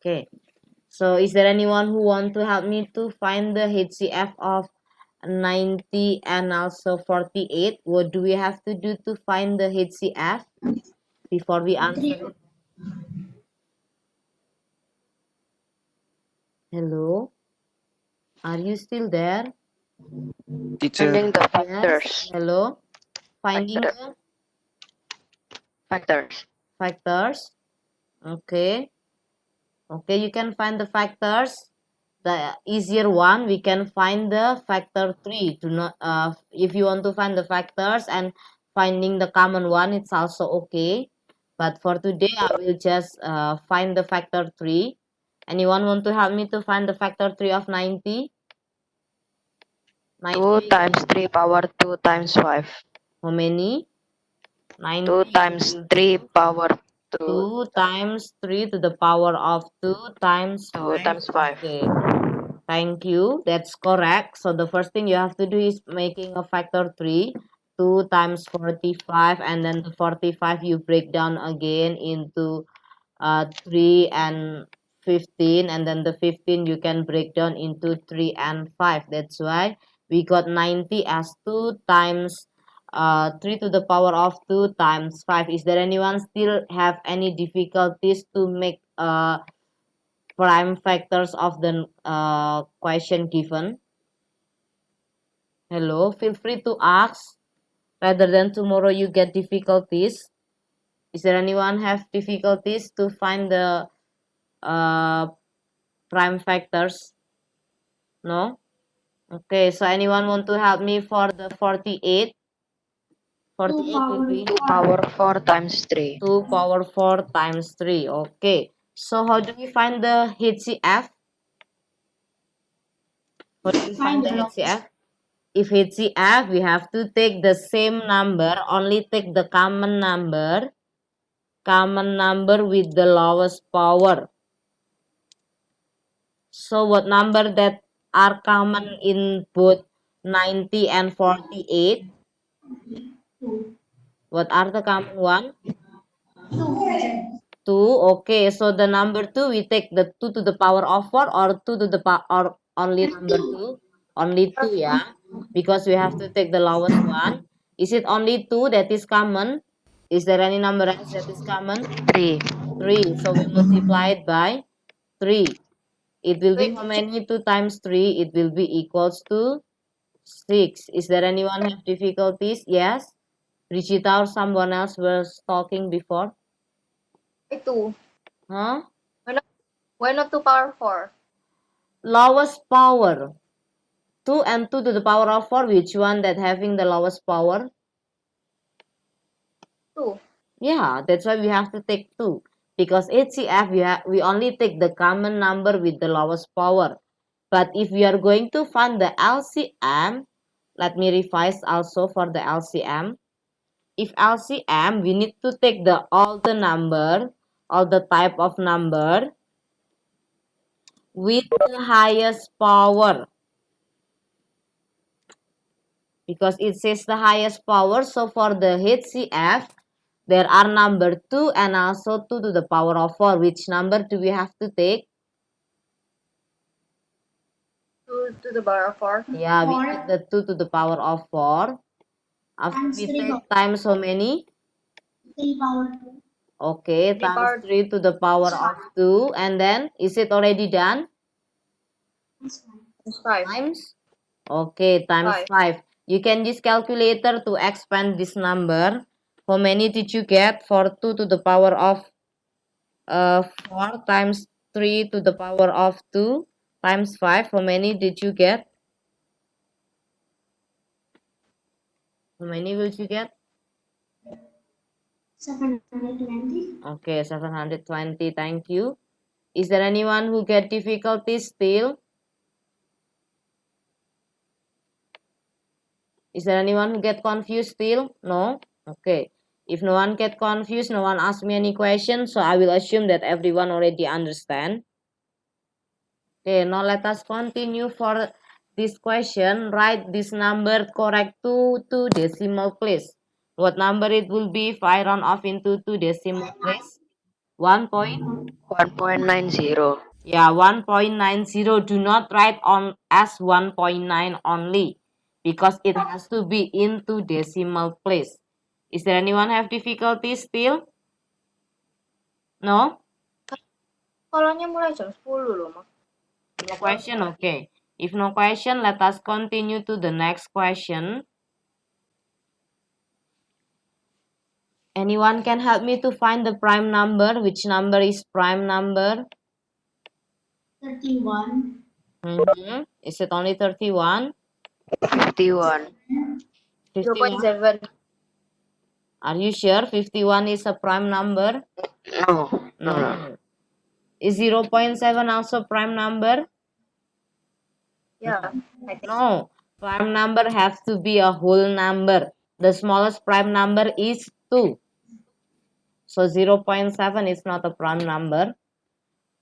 Okay. So is there anyone who want to help me to find the HCF of 90 and also 48? What do we have to do to find the HCF before we answer it? Hello? Are you still there? Teacher, Finding the Yes. factors. Hello? Finding Factor. the Factors. factors. Okay. Okay, you can find the factors. The easier one, we can find the factor 3. Do not if you want to find the factors and finding the common one, it's also okay. But for today, I will just find the factor 3. Anyone want to help me to find the factor 3 of 90? 2 90 times 3 power 2 times 5. how many? 2 90 times 3 power 2. 2 times 3 to the power of 2 times 2 5. times 5. Okay. Thank you. That's correct. So the first thing you have to do is making a factor 3. 2 times 45, and then the 45 you break down again into 3 and 15, and then the 15 you can break down into 3 and 5. That's why we got 90 as 2 times 3 to the power of 2 times 5. Is there anyone still have any difficulties to make prime factors of the question given? Hello, feel free to ask rather than tomorrow you get difficulties. Is there anyone have difficulties to find the uh, prime factors? No? Okay, so anyone want to help me for the 48? 48 will be 2 power 4 times 3. 2 power 4 times 3. Okay, so how do we find the HCF? How do we find the HCF? If HCF, we have to take the same number, only take the common number with the lowest power. So what number that are common in both 90 and 48? What are the common one? 2. Okay, so the number 2, we take the 2 to the power of 4 or 2 to the power or only number 2? Only 2, yeah, because we have to take the lowest one. Is it only 2 that is common? Is there any number else that is common? 3. 3. So we multiply it by 3. It will be how many? 2 times 3. It will be equals to 6. Is there anyone have difficulties? Yes? Brigitte or someone else was talking before? 2. Huh? Why not 2 power 4? Lowest power. 2 and 2 to the power of 4. Which one that having the lowest power? 2. Yeah, that's why we have to take 2. Because HCF, we only take the common number with the lowest power. But if we are going to find the LCM, let me revise also for the LCM. If LCM, we need to take all the type of number with the highest power. Because it says the highest power, so for the HCF, there are number 2 and also 2 to the power of 4. Which number do we have to take? 2 to the power of 4. Yeah, we take the 2 to the power of 4. After we take times how many? 3 power 2. Okay, 3 times power 3 to the power of 2. And then, is it already done? is 5. Times? Okay, times 5. You can use calculator to expand this number. How many did you get for 2 to the power of 4 times 3 to the power of 2 times 5? How many did you get? How many will you get? 720. Okay, 720. Thank you. Is there anyone who get difficulties still? Is there anyone who get confused still? No? Okay. If no one get confused, no one ask me any questions, so I will assume that everyone already understand. Okay, now let us continue for this question. Write this number correct to decimal place. What number it will be if I round off into 2 decimal place? 1.90. Yeah, 1.90. Do not write on as 1.9 only because it has to be into decimal place. Is there anyone have difficulty still? No? Sekolahnya mulai jam 10 loh, Mak. No question? Okay. If no question, let us continue to the next question. Anyone can help me to find the prime number? Which number is prime number? 31. Is it only 31? 51. 51? 0.7. Are you sure 51 is a prime number? No. No. Is 0.7 also prime number? Yeah, I think. No. Prime number has to be a whole number. The smallest prime number is 2. So 0.7 is not a prime number.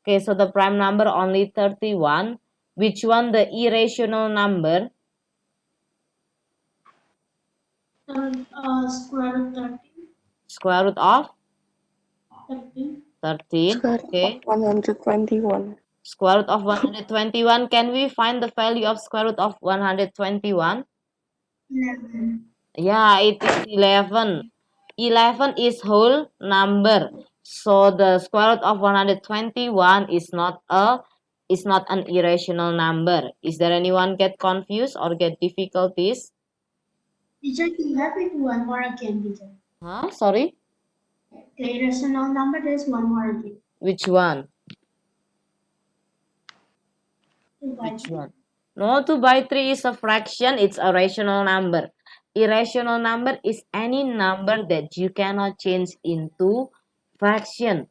Okay, so the prime number only 31. Which one the irrational number? Square root 13. Square root of 13. 13. Square Okay. of 121. Square root of 121. Can we find the value of square root of 121? 11. Yeah, it is 11. 11 is whole number. So the square root of 121 is not an irrational number. Is there anyone get confused or get difficulties? Teacher, you have it one more again, teacher. Huh? Sorry? The irrational number, there's one more again. Which one? 2 by Which 3. one? No, 2 by 3 is a fraction. It's a rational number. Irrational number is any number that you cannot change into fraction.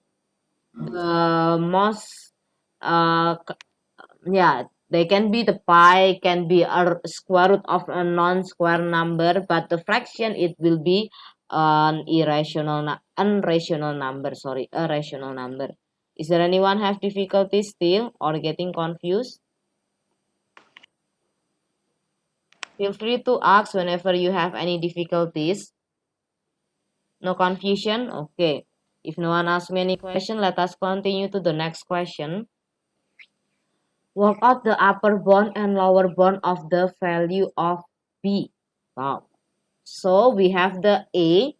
The most, yeah, they can be the pi, can be a square root of a non-square number, but the fraction, it will be an unrational number. Sorry, a rational number. Is there anyone have difficulty still or getting confused? Feel free to ask whenever you have any difficulties. No confusion? Okay. If no one asks me any question, let us continue to the next question. Work out the upper bound and lower bound of the value of B. Wow. So we have the A.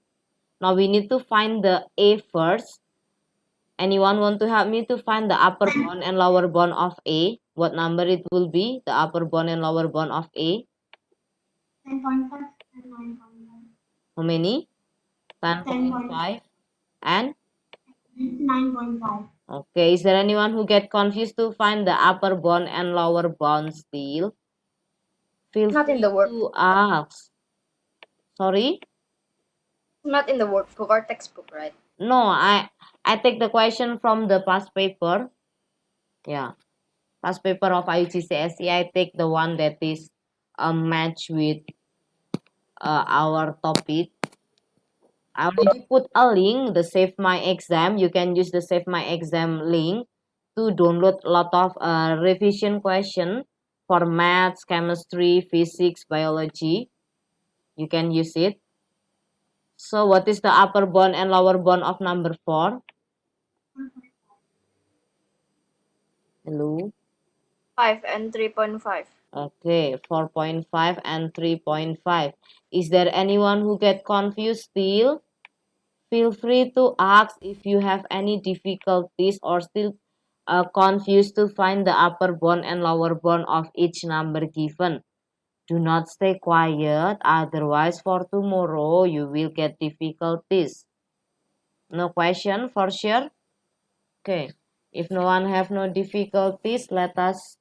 Now we need to find the A first. Anyone want to help me to find the upper bound and lower bound of A? What number it will be? The upper bound and lower bound of A? 10.5 and 9.5. How many? 10.5 and 9.5. okay. Is there anyone who get confused to find the upper bound and lower bound still? Feel Not in free the work. to ask. Sorry? Not in the workbook or textbook, right? No, I take the question from the past paper. Yeah, past paper of IUGCSE. I take the one that is a match with our topic. I already put a link, the Save My Exam. You can use the Save My Exam link to download a lot of revision question for maths, chemistry, physics, biology. You can use it. So what is the upper bound and lower bound of number 4? Hello? 5 and 3.5. Okay, 4.5 and 3.5. Is there anyone who get confused still? Feel free to ask if you have any difficulties or still confused to find the upper bound and lower bound of each number given. Do not stay quiet, otherwise for tomorrow you will get difficulties. No question for sure? Okay, if no one have no difficulties, let us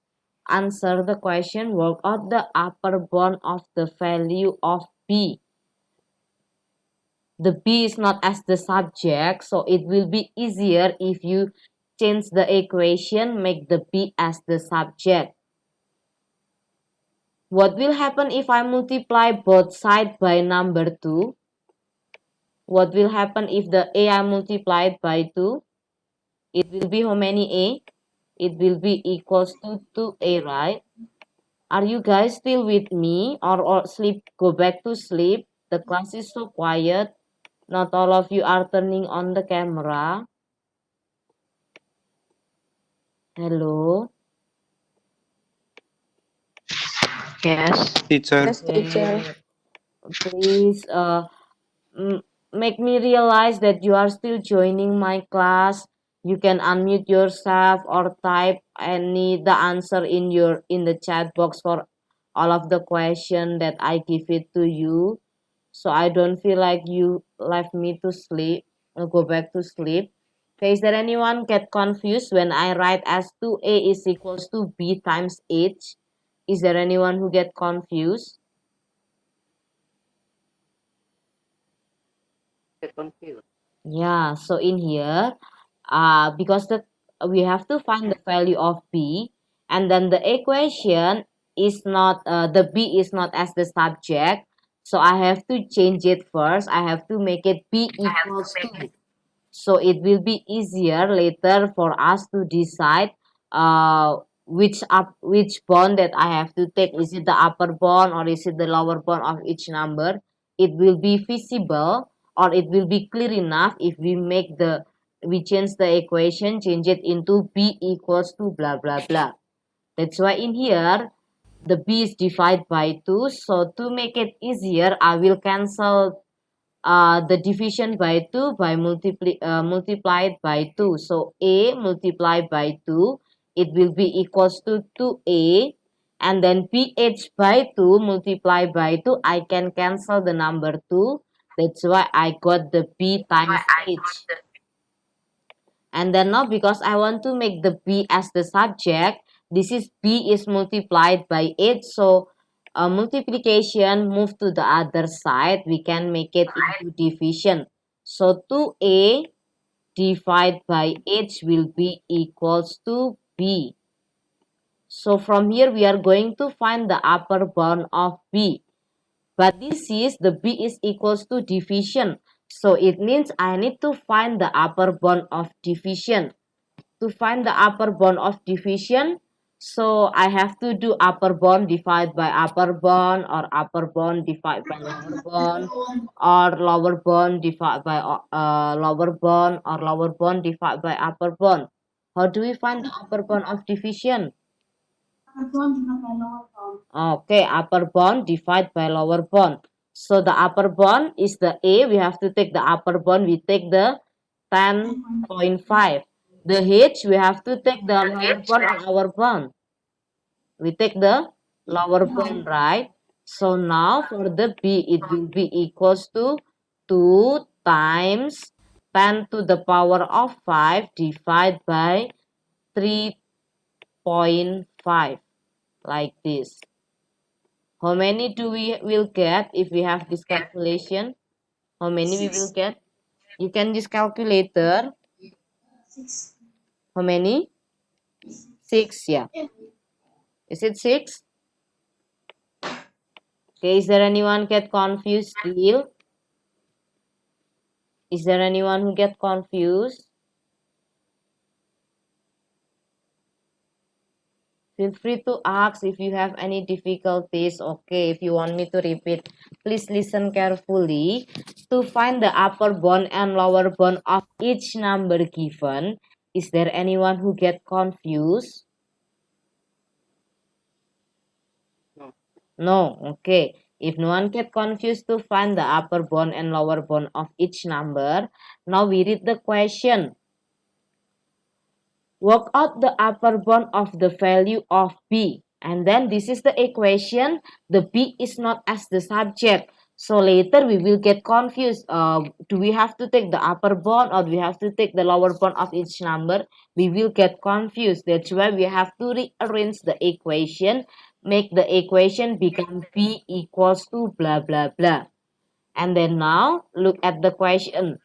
answer the question. Work out the upper bound of the value of B. The B is not as the subject, so it will be easier if you change the equation, make the B as the subject. What will happen if I multiply both sides by number 2? What will happen if the A I multiplied by 2? It will be how many A? It will be equals to 2A, right? Are you guys still with me or sleep? Go back to sleep. The class is so quiet. Not all of you are turning on the camera. Hello. Yes. Teacher. Okay. Yes, teacher. Please make me realize that you are still joining my class. You can unmute yourself or type any the answer in the chat box for all of the question that I give it to you. So I don't feel like you left me to sleep or go back to sleep. Okay, is there anyone get confused when I write as 2a is equals to b times h? Is there anyone who get confused? Yeah, so in here, because we have to find the value of b, and then the equation is not the b is not as the subject, so I have to change it first. I have to make it b equals to. So it will be easier later for us to decide which bond that I have to take. Is it the upper bound or is it the lower bound of each number? It will be feasible or it will be clear enough if we change the equation, change it into b equals to blah blah blah. That's why in here the b is divided by 2. So to make it easier, I will cancel the division by 2 by multiplied by 2. So a multiplied by 2, it will be equals to 2a, and then ph by 2 multiplied by 2, I can cancel the number 2. That's why I got the b times h. And then now because I want to make the b as the subject, this is b is multiplied by 8. So multiplication move to the other side. We can make it into division. So 2a divided by h will be equals to b. So from here we are going to find the upper bound of b. But this is the b is equals to division. So it means I need to find the upper bound of division. To find the upper bound of division, so I have to do upper bound divided by upper bound, or upper bound divided by lower bound, or lower bound divided by lower bound, or lower bound divided by upper bound. How do we find the upper bound of division? Okay, upper bound divided by lower bound. So the upper bound is the A. We have to take the upper bound. We take the 10.5. The H, we have to take the lower bound or our bound. We take the lower bound, right? So now for the B, it will be equals to 2 times 10 to the power of 5 divided by 3.5, like this. How many do we will get if we have this calculation? How many we will get? You can use calculator. How many? 6, yeah. Is it 6? Okay, is there anyone get confused still? Is there anyone who get confused? Feel free to ask if you have any difficulties. Okay, if you want me to repeat, please listen carefully. To find the upper bound and lower bound of each number given, is there anyone who get confused? No, okay. If no one get confused to find the upper bound and lower bound of each number, now we read the question. Work out the upper bound of the value of b. And then this is the equation. The b is not as the subject. So later we will get confused. Do we have to take the upper bound or we have to take the lower bound of each number? We will get confused. That's why we have to rearrange the equation. Make the equation become b equals to blah blah blah. And then now look at the question.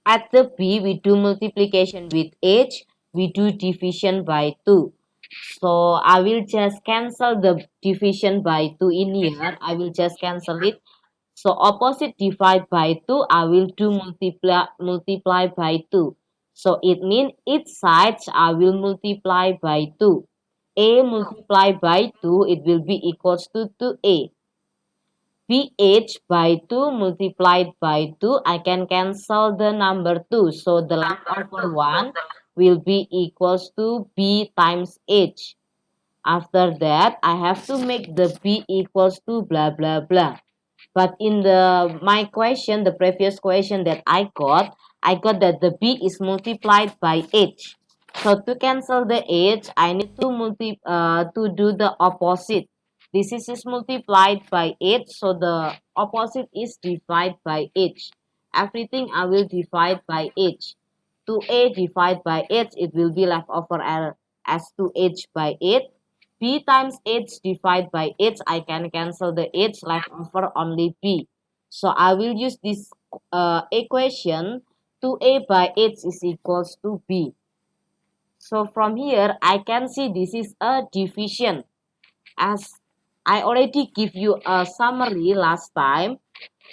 At the b, we do multiplication with h, we do division by 2. So I will just cancel the division by 2 in here. I will just cancel it. So opposite divide by 2, I will do multiply by 2. So it means each sides I will multiply by 2. A multiplied by 2, it will be equals to 2a. pH by 2 multiplied by 2, I can cancel the number 2. So the left over 1 will be equals to b times h. After that, I have to make the b equals to blah blah blah. But in my question, the previous question that I got that the b is multiplied by h. So to cancel the h, I need to do the opposite. This is multiplied by h, so the opposite is divide by h. Everything I will divide by h. 2a divided by h, it will be left over as 2h by 8. B times h divided by h, I can cancel the h, left over only b. So I will use this equation. 2a by h is equals to b. So from here, I can see this is a division. As I already give you a summary last time,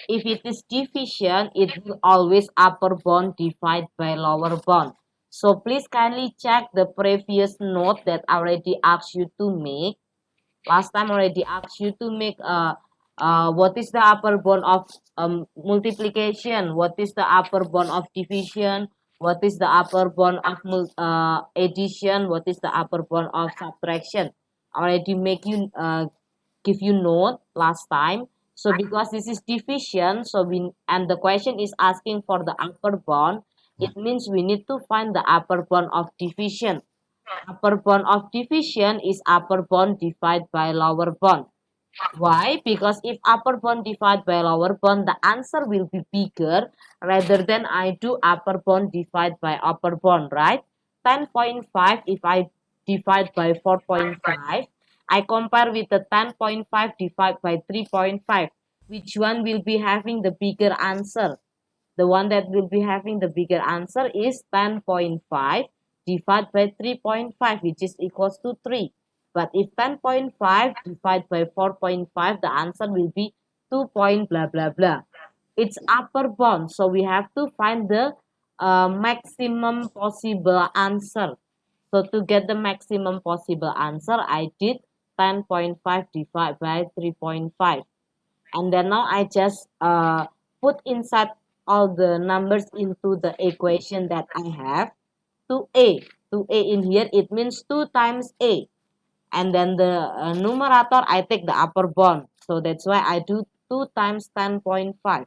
if it is division, it will always upper bound divide by lower bound. So please kindly check the previous note that I already asked you to make. Last time I already asked you to make what is the upper bound of multiplication, what is the upper bound of division, what is the upper bound of addition, what is the upper bound of subtraction. I already make you give you note last time. So because this is division, so and the question is asking for the upper bound, it means we need to find the upper bound of division. Upper bound of division is upper bound divided by lower bound. Why? Because if upper bound divided by lower bound, the answer will be bigger rather than I do upper bound divided by upper bound, right? 10.5, if I divide by 4.5, I compare with the 10.5 divided by 3.5. Which one will be having the bigger answer? The one that will be having the bigger answer is 10.5 divided by 3.5, which is equals to 3. But if 10.5 divided by 4.5, the answer will be 2 point blah blah blah. It's upper bound, so we have to find the maximum possible answer. So to get the maximum possible answer, I did 10.5 divided by 3.5. And then now I just put inside all the numbers into the equation that I have. 2a 2a in here, it means 2 times a, and then the numerator I take the upper bound, so that's why I do 2 times 10.5.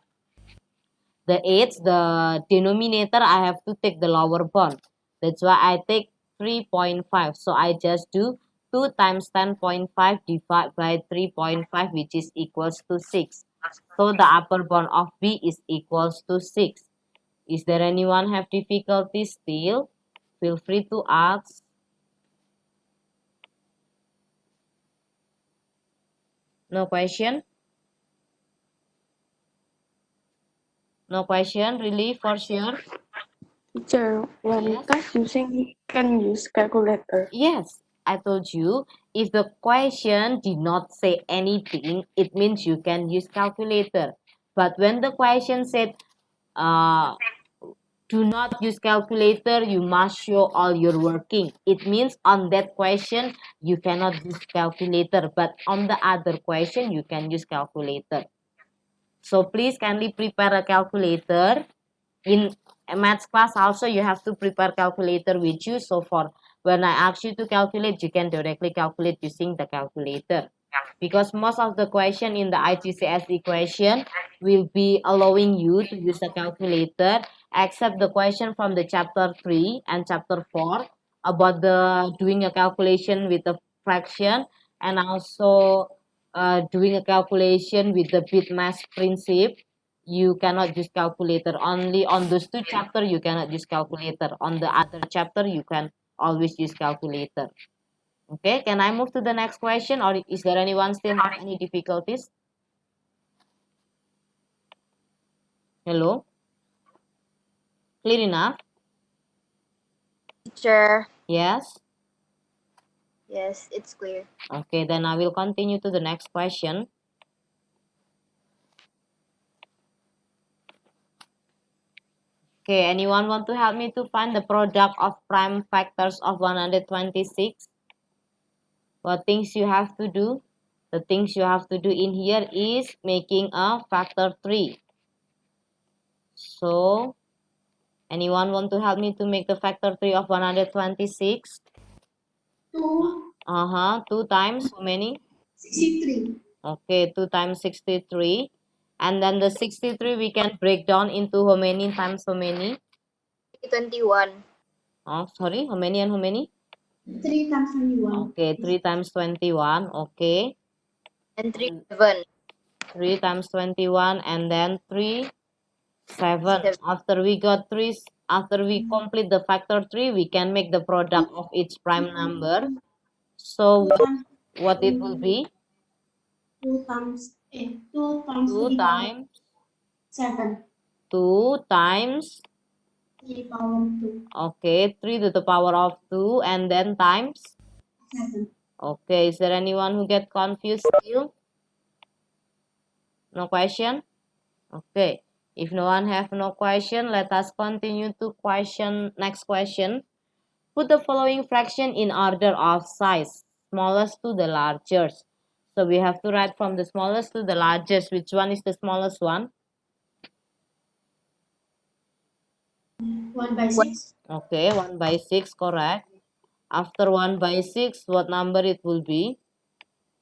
The h, the denominator, I have to take the lower bound, that's why I take 3.5. So I just do 2 times 10.5 divided by 3.5, which is equals to 6. So the upper bound of b is equals to 6. Is there anyone have difficulty still? Feel free to ask. No question? No question, really, for sure? Teacher, when Yes. using can use calculator. Yes, I told you, if the question did not say anything, it means you can use calculator. But when the question said, uh, do not use calculator, you must show all your working. It means on that question, you cannot use calculator. But on the other question, you can use calculator. So please kindly prepare a calculator. In a maths class also, you have to prepare calculator with you. So for when I ask you to calculate, you can directly calculate using the calculator. Because most of the question in the IGCS equation will be allowing you to use a calculator, except the question from the chapter 3 and chapter 4 about the doing a calculation with a fraction, and also doing a calculation with the bit mass principle. You cannot use calculator. Only on those two chapter you cannot use calculator. On the other chapter you can always use calculator. Okay, can I move to the next question, or is there anyone still have any difficulties? Hello? Clear enough? Teacher. Yes? Yes, it's clear. Okay, then I will continue to the next question. Okay, anyone want to help me to find the product of prime factors of 126? What things you have to do? The things you have to do in here is making a factor 3. So, Anyone want to help me to make the factor 3 of 126? 2, 2 times how many? 63. Okay, 2 times 63. And then the 63 we can break down into how many times how many? 21. Oh, sorry, how many and how many? 3 times 21. Okay, 3 times 21. Okay, And 3, 7. 3 times 21 and then 3, 7. 7. After we got 3, after we complete the factor 3, we can make the product of each prime number. So 2 what it will be? 2 times 2 times 2 3 power times 7. 2 times, 3 power 2. okay, 3 to the power of 2 and then times. 7. Okay, is there anyone who get confused still? No question? Okay, if no one have no question, let us continue to next question. Put the following fraction in order of size, smallest to the largest. So we have to write from the smallest to the largest. Which one is the smallest one? 1 by 6. Okay, 1 by 6, correct. After 1 by 6, what number it will be?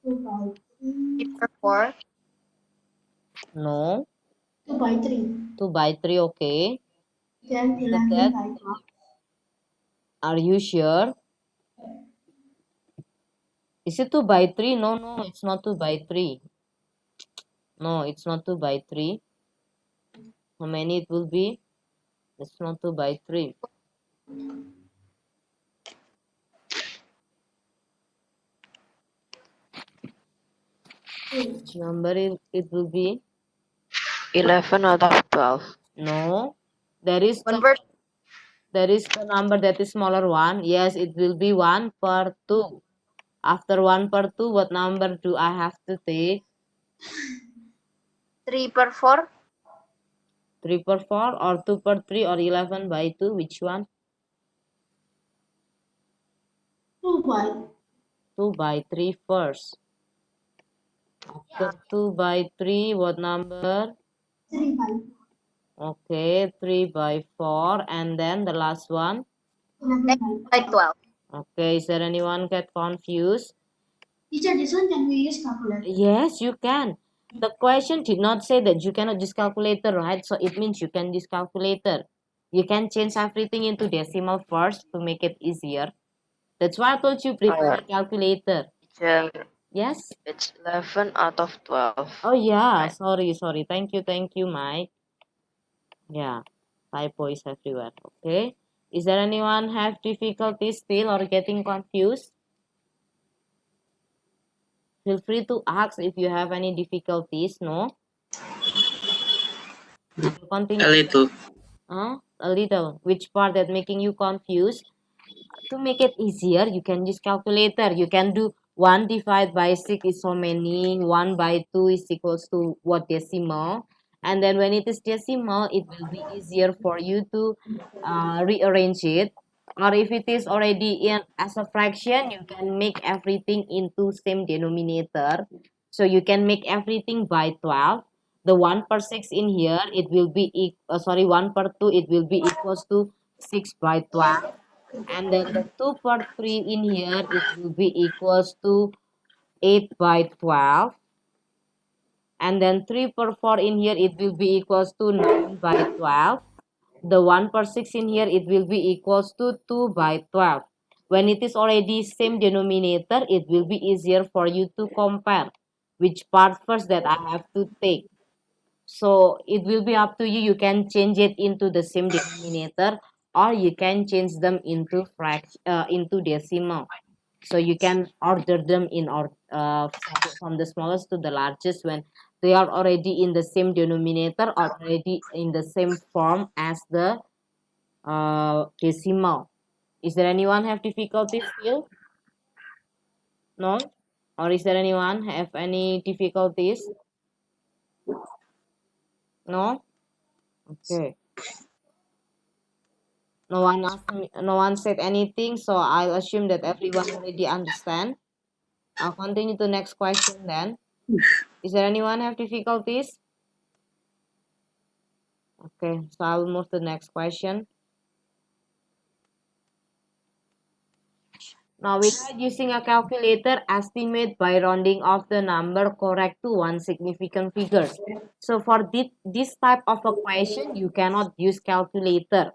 2 by 3 3. per 4. No, 2 by 3. 2 by 3, okay. Then After 11 that, by 12. are you sure? Is it 2 by 3? No, no, it's not 2 by 3. No, it's not 2 by 3. How many it will be? It's not 2 by 3. Which number it will be? 11 out of 12. No, there is One per the number that is smaller one. Yes, it will be 1 per 2. After 1 per 2, what number do I have to take? 3 per 4. 3 per 4 or 2 per 3 or 11 by 2? Which one? 2 by 2 by 3 first. After 2 by 3, what number? 3 by Okay, 3 by 4. And then the last one? 11 By by 12. 12. Okay, is there anyone get confused? Teacher, this one can we use calculator? Yes, you can. The question did not say that you cannot use calculator, right? So it means you can use calculator. You can change everything into decimal first to make it easier. That's why I told you prepare a calculator. Teacher, Yes? it's 11 out of 12. Oh yeah, Right. sorry. Thank you, Mike. Yeah, typos everywhere. Okay. Is there anyone have difficulties still or getting confused? Feel free to ask if you have any difficulties. No? Continue. A little. A little. Which part that making you confused? To make it easier, you can use calculator. You can do 1 divided by 6 is so many, 1 by 2 is equals to what decimal. And then when it is decimal, it will be easier for you to rearrange it. Or if it is already in as a fraction, you can make everything into same denominator. So you can make everything by 12. The 1 per 6 in here, it will be, 1 per 2, it will be equals to 6 by 12, and then the 2 per 3 in here, it will be equals to 8 by 12. And then 3 per 4 in here, it will be equals to 9 by 12. The 1 per 6 in here, it will be equals to 2 by 12. When it is already same denominator, it will be easier for you to compare which part first that I have to take. So it will be up to you. You can change it into the same denominator, or you can change them into into decimal. So you can order them in or from the smallest to the largest when they are already in the same denominator or already in the same form as the decimal. Is there anyone have difficulties still? No? Or is there anyone have any difficulties? No? Okay. No one said anything, so I'll assume that everyone already understand. I'll continue to next question then. Is there anyone have difficulties? Okay, so I'll move to the next question. Now, without using a calculator, estimate by rounding off the number correct to one significant figure. So for this type of a question, you cannot use calculator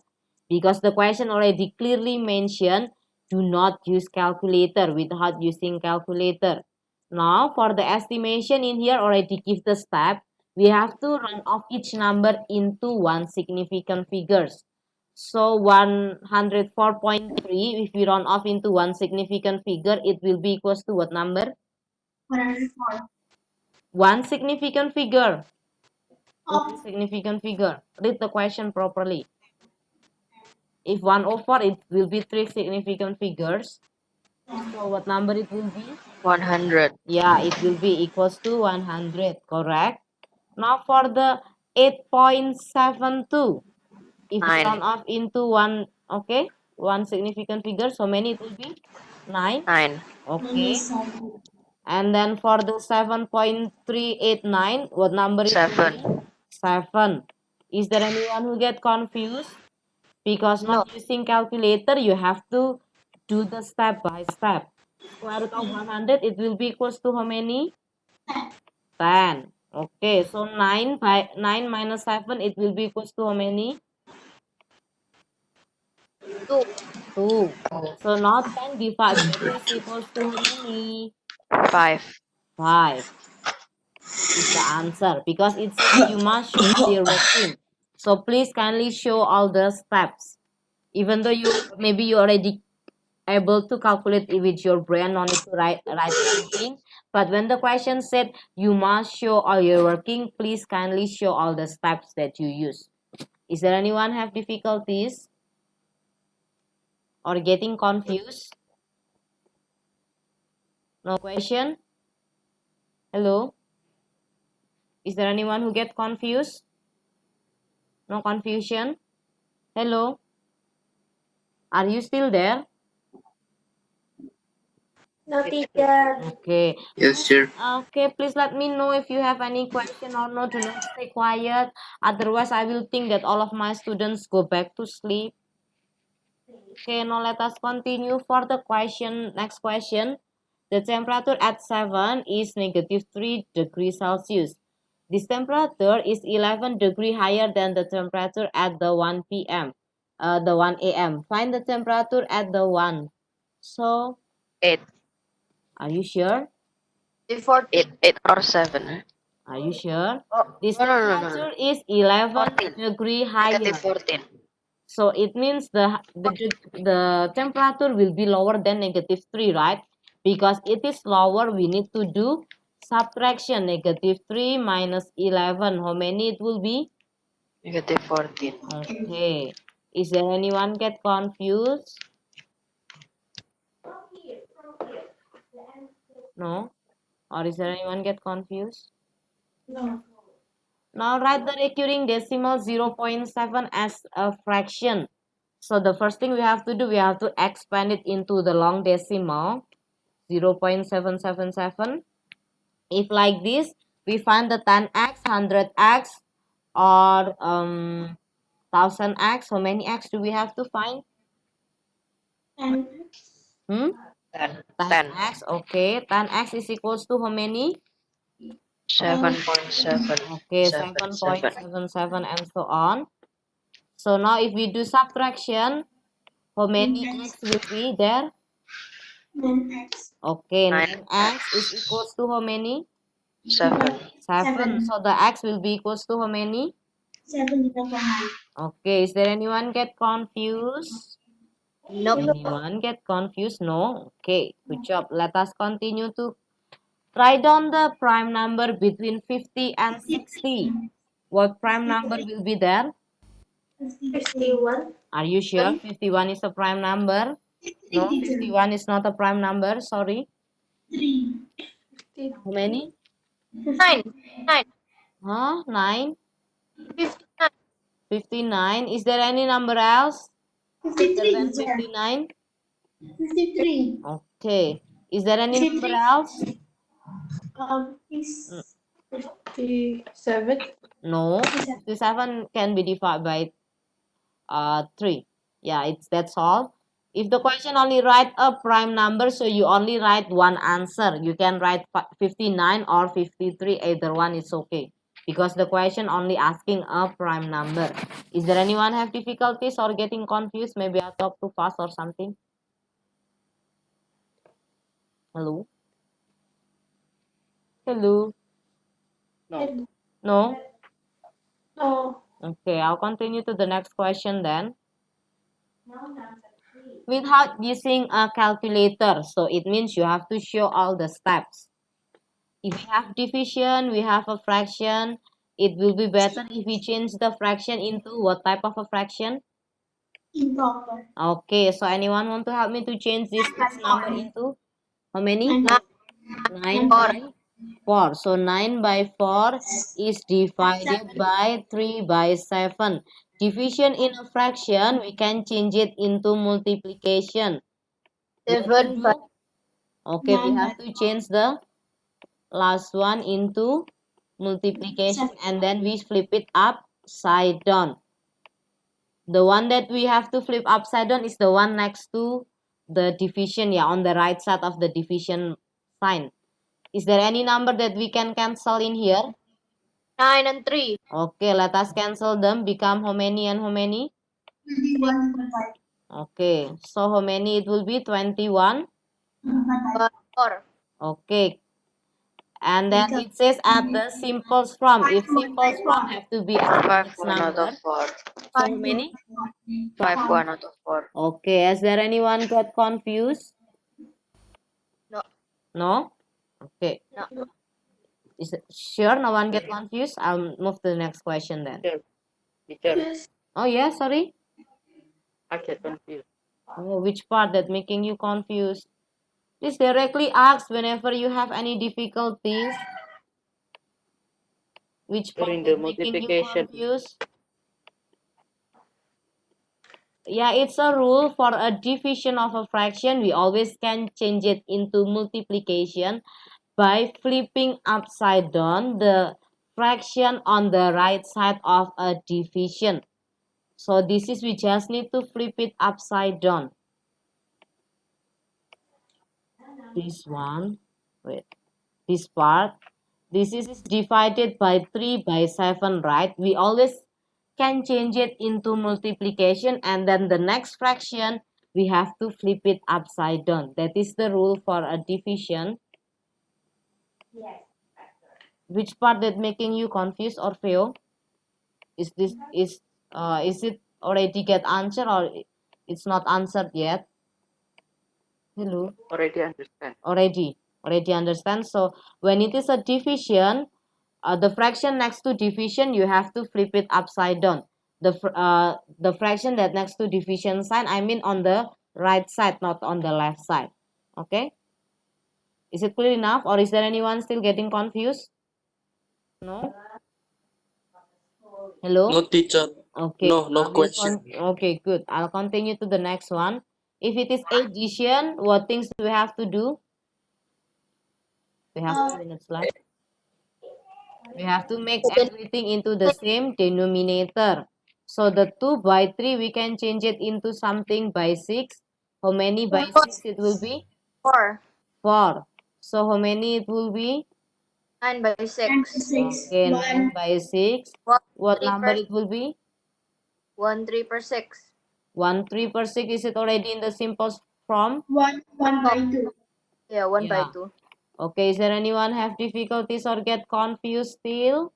because the question already clearly mentioned, do not use calculator without using calculator. Now, for the estimation in here already give the step, we have to round off each number into one significant figures. So 104.3, if we round off into one significant figure, it will be equals to what number? 104. One significant figure. One Oh, significant figure. Read the question properly. If 104, it will be three significant figures. So what number it will be? 100. Yeah, it will be equals to 100, correct? Now for the 8.72, if we 9. round off into one, okay, one significant figure, so many it will be 9. 9. Okay, -7. and then for the 7.389, what number it will 7. be? 7. Is there anyone who get confused? Because No. not using calculator, you have to do the step by step. Square root of 100, it will be equals to how many? 10. Okay, so 9 minus 7, it will be equals to how many? 2. 2. So now 10 divided by 2 is equals to how many? 5. 5 is the answer because it says you must show all your working. So please kindly show all the steps. Even though you already able to calculate it with your brain, no need to write anything. But when the question said you must show all your working, please kindly show all the steps that you use. Is there anyone have difficulties or getting confused? No question? Hello? Is there anyone who get confused? No confusion? Hello? Are you still there? No, teacher. Okay. Yes, sir. Okay, please let me know if you have any question or not. Do not stay quiet. Otherwise, I will think that all of my students go back to sleep. Okay, now let us continue for the question. Next question. The temperature at 7 is negative 3 degrees Celsius. This temperature is 11 degree higher than the temperature at the 1 p.m. The 1 a.m. Find the temperature at the 1. So, 8. are you sure? Before 8. 8 or 7. Are you sure? Oh, This No, no, no, no, no. temperature is 11 14. degree higher. Negative 14. So it means the temperature will be lower than negative 3, right? Because it is lower, we need to do subtraction. Negative 3 minus 11. How many it will be? Negative 14. Okay. Is there anyone get confused? No? Or is there anyone get confused? No. Now write the recurring decimal 0.7 as a fraction. So the first thing we have to do, we have to expand it into the long decimal 0.777. If like this, we find the 10x, 100x, or 1000x. How many x do we have to find? And 10. 10x. Okay, 10x is equals to how many? 7.7. Okay, 7. 7.77 and so on. So now if we do subtraction, how many x will be there? 9x. Okay, 9. 9x is equals to how many? 7. 7. So the x will be equals to how many? 7 divided by 9. Okay, is there anyone get confused? nope. Anyone get confused? No? Okay, good job. Let us continue to write down the prime number between 50 and 60. What prime number will be there? 51. Are you sure 51 is a prime number? No, 51 is not a prime number. Sorry. 3. How many? 9. 9. Huh? 9? 59. 59. Is there any number else other 53, than teacher. 59? 53. Okay. Is there any number else? Is 57. No. 57 can be divided by 3. Yeah, that's all. If the question only write a prime number, so you only write one answer. You can write 59 or 53, either one is okay. Because the question only asking a prime number. Is there anyone have difficulties or getting confused? Maybe I talk too fast or something. Hello? Hello? No. No? No. Okay, I'll continue to the next question then. Without using a calculator, so it means you have to show all the steps. If we have division, we have a fraction, it will be better if we change the fraction into what type of a fraction? Improper. Okay, so anyone want to help me to change this number into how many? 9 9 by 4. So 9 by 4 is divided by 3 by 7. Division in a fraction, we can change it into multiplication. What to 7 do? by Okay, we 9 have to change the last one into multiplication and then we flip it upside down. The one that we have to flip upside down is the one next to the division, yeah, on the right side of the division sign. Is there any number that we can cancel in here? 9 and 3. Okay, let us cancel them. Become how many and how many? 21 by 5. Okay, so how many it will be? 21. By 4. Okay, and then it says add the simples from. If simples from have to be a 5 next 1 out number. of 4. So how many? 5 1 out of 4. Okay, has there anyone got confused? No. No? Okay. No. Is it sure no one get confused? I'll move to the next question then. Teacher, Yes. Oh yeah, sorry. I get confused. Oh, which part that making you confused? Please directly ask whenever you have any difficulties. Which part During the that making you multiplication. confused? Yeah, it's a rule for a division of a fraction. We always can change it into multiplication by flipping upside down the fraction on the right side of a division. So this is, we just need to flip it upside down. This one, wait, this part, this is divided by 3 by 7, right? We always can change it into multiplication and then the next fraction, we have to flip it upside down. That is the rule for a division. Which part that making you confused or fail? Is it already get answer or it's not answered yet? Hello? Already understand. Already understand. So when it is a division, the fraction next to division, you have to flip it upside down. The fraction that next to division sign, I mean on the right side, not on the left side. Okay, is it clear enough, or is there anyone still getting confused? No. Hello. No, teacher. Okay, No question. okay, good. I'll continue to the next one. If it is addition, what things do we have to do? We have 2 minutes left. We have to make everything into the same denominator. So the 2 by 3, we can change it into something by 6. How many by 6 it will be? 4. 4. So how many it will be? 9 by 6. Okay, 9 by 6. 1 What 3 number per it will be? 1 3 per 6. 1 3 per 6. Is it already in the simple form? 1 by 2. Yeah, 1 by Yeah. 2. Okay, is there anyone have difficulties or get confused still?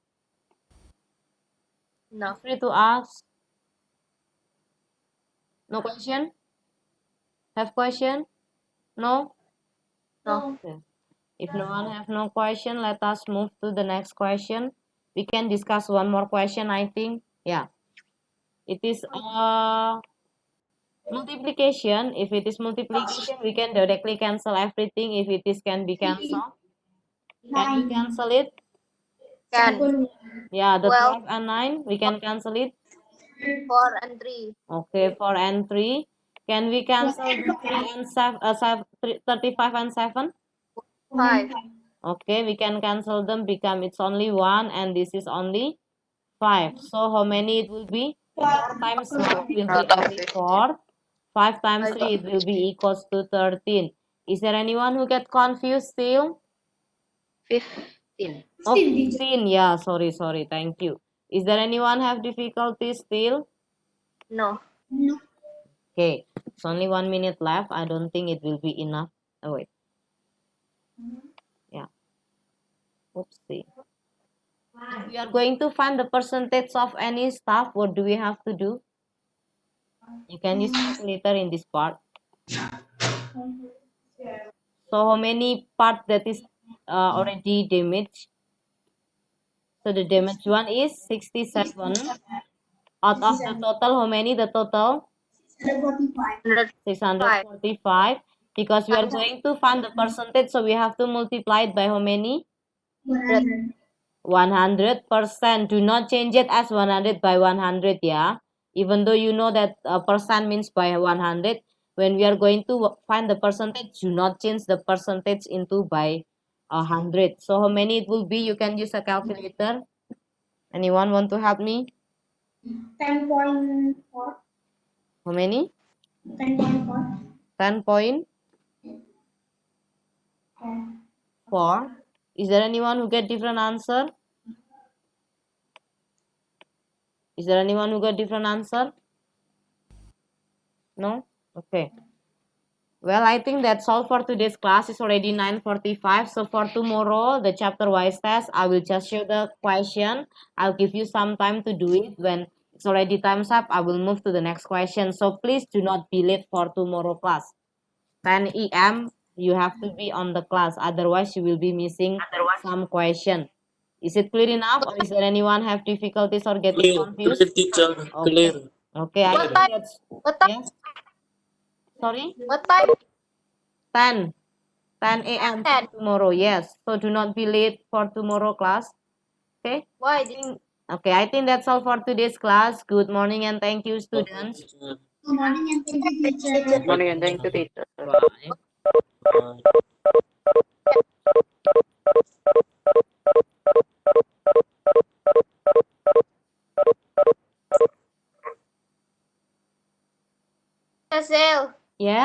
No. Free to ask. No question? Have question? No? No. If no one have no question, let us move to the next question. We can discuss one more question, I think. Yeah. It is multiplication. If it is multiplication, we can directly cancel everything. If it is can be cancelled. Can you 9. cancel it? Can. 7. Yeah, the 12. 12 and 9, we can cancel it. 4 and 3. Okay, 4 and 3. Can we cancel the 3 and 35 and 7? 5. Okay, we can cancel them, become it's only 1 and this is only 5. So how many it will be? 4 times 1 will be Out of only 15. 4. 5 times I 3, it will be equals to 13. Is there anyone who get confused still? 15. Oh, 16, teacher. 15. Yeah, sorry. Thank you. Is there anyone have difficulties still? No. No. Okay, it's only 1 minute left. I don't think it will be enough. Oh, wait. Yeah. Oopsie. If we are going to find the percentage of any stuff, what do we have to do? You can use calculator in this part. So how many part that is already damaged? So the damaged one is 67. Out of the total, how many the total? 645. 645. Because we are going to find the percentage, so we have to multiply it by how many? 100. 100%. Do not change it as 100 by 100, yeah. Even though you know that percent means by 100, when we are going to find the percentage, do not change the percentage into by 100. So how many it will be? You can use a calculator. Anyone want to help me? 10.4. How many? 10.4. 10.4. Is there anyone who get different answer? Is there anyone who got different answer? No? Okay. Well, I think that's all for today's class. It's already 9:45. So for tomorrow, the chapter-wise test, I will just show the question. I'll give you some time to do it. When it's already time's up, I will move to the next question. So please do not be late for tomorrow class. 10 a.m. you have to be on the class. Otherwise, you will be missing some question. Is it clear enough, or is there anyone have difficulties or getting confused? teacher, Okay. clear. Okay, I What think time? that's What time? yes. Sorry, What time? 10 a.m. for 10. tomorrow. Yes. So do not be late for tomorrow class. Okay. Why? Okay, I think that's all for today's class. Good morning and thank you, students. Good morning and thank you, teacher. Good morning and thank you, teacher. Bye. Hazel. Yes.